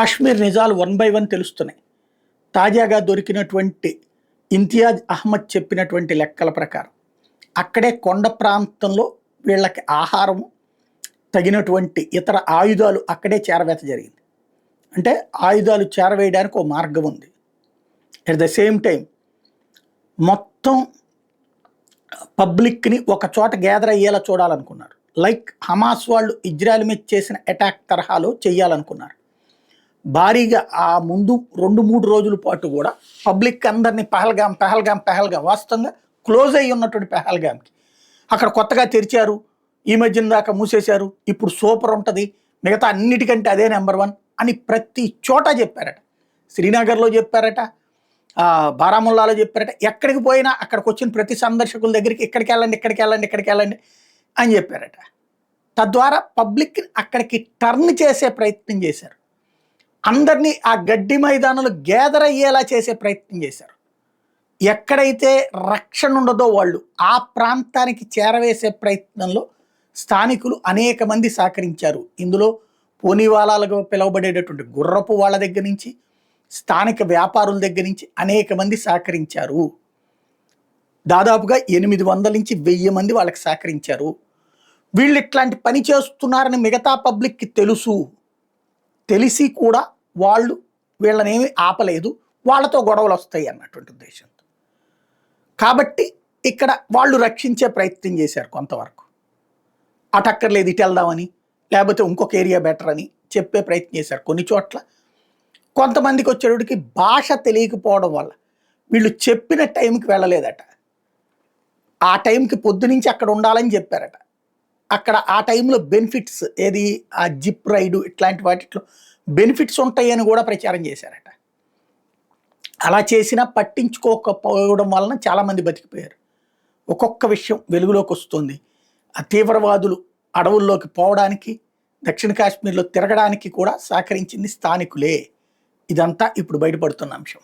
కాశ్మీర్ నిజాలు 1 బై 1 తెలుస్తున్నాయి. తాజాగా దొరికినటువంటి ఇంతియాజ్ అహ్మద్ చెప్పినటువంటి లెక్కల ప్రకారం అక్కడే కొండ ప్రాంతంలో వీళ్ళకి ఆహారం, తగినటువంటి ఇతర ఆయుధాలు అక్కడే చేరవేత జరిగింది. అంటే ఆయుధాలు చేరవేయడానికి ఒక మార్గం ఉంది. అట్ ద సేమ్ టైం మొత్తం పబ్లిక్ని ఒక చోట గ్యాదర్ అయ్యేలా చూడాలనుకున్నారు. లైక్ హమాస్ వాళ్ళు ఇజ్రాయెల్ మీద చేసిన అటాక్ తరహాలో చెయ్యాలనుకున్నారు. భారీగా ఆ ముందు 2-3 రోజుల పాటు కూడా పబ్లిక్ అందరినీ పహల్గాం వాస్తవంగా క్లోజ్ అయ్యి ఉన్నటువంటి పహల్గామ్కి అక్కడ కొత్తగా తెరిచారు, ఈ మధ్యన దాకా మూసేశారు, ఇప్పుడు సూపర్ ఉంటుంది, మిగతా అన్నిటికంటే అదే నెంబర్ 1 అని ప్రతి చోట చెప్పారట. శ్రీనగర్లో చెప్పారట, బారాముల్లాలో చెప్పారట. ఎక్కడికి పోయినా అక్కడికి వచ్చిన ప్రతి సందర్శకుల దగ్గరికి ఇక్కడికి వెళ్ళండి అని చెప్పారట. తద్వారా పబ్లిక్ అక్కడికి టర్న్ చేసే ప్రయత్నం చేశారు. అందరినీ ఆ గడ్డి మైదానంలో గ్యాదర్ అయ్యేలా చేసే ప్రయత్నం చేశారు. ఎక్కడైతే రక్షణ ఉండదో వాళ్ళు ఆ ప్రాంతానికి చేరవేసే ప్రయత్నంలో స్థానికులు అనేక మంది సహకరించారు. ఇందులో పోనీవాలాలుగా పిలువబడేటటువంటి గుర్రపు వాళ్ళ దగ్గర నుంచి, స్థానిక వ్యాపారుల దగ్గర నుంచి అనేక మంది సహకరించారు. దాదాపుగా 800 నుంచి 1000 మంది వాళ్ళకి సహకరించారు. వీళ్ళు ఇట్లాంటి పని చేస్తున్నారని మిగతా పబ్లిక్కి తెలిసి కూడా వాళ్ళు వీళ్ళనేమి ఆపలేదు, వాళ్ళతో గొడవలు వస్తాయి అన్నటువంటి ఉద్దేశంతో. కాబట్టి ఇక్కడ వాళ్ళు రక్షించే ప్రయత్నం చేశారు కొంతవరకు. అటక్కర్లేదు ఇటు వెళ్దామని, లేకపోతే ఇంకొక ఏరియా బెటర్ అని చెప్పే ప్రయత్నం చేశారు. కొన్ని చోట్ల కొంతమందికి వచ్చేటికి భాష తెలియకపోవడం వల్ల వీళ్ళు చెప్పిన టైంకి వెళ్ళలేదట. ఆ టైంకి పొద్దునుంచి అక్కడ ఉండాలని చెప్పారట. అక్కడ ఆ టైంలో బెనిఫిట్స్ ఏది ఆ జిప్ రైడు ఇట్లాంటి వాటిలో బెనిఫిట్స్ ఉంటాయని కూడా ప్రచారం చేశారట. అలా చేసినా పట్టించుకోకపోవడం వలన చాలామంది బతికిపోయారు. ఒక్కొక్క విషయం వెలుగులోకి వస్తుంది. ఆ తీవ్రవాదులు అడవుల్లోకి పోవడానికి, దక్షిణ కాశ్మీర్లో తిరగడానికి కూడా సహకరించింది స్థానికులే. ఇదంతా ఇప్పుడు బయటపడుతున్న అంశం.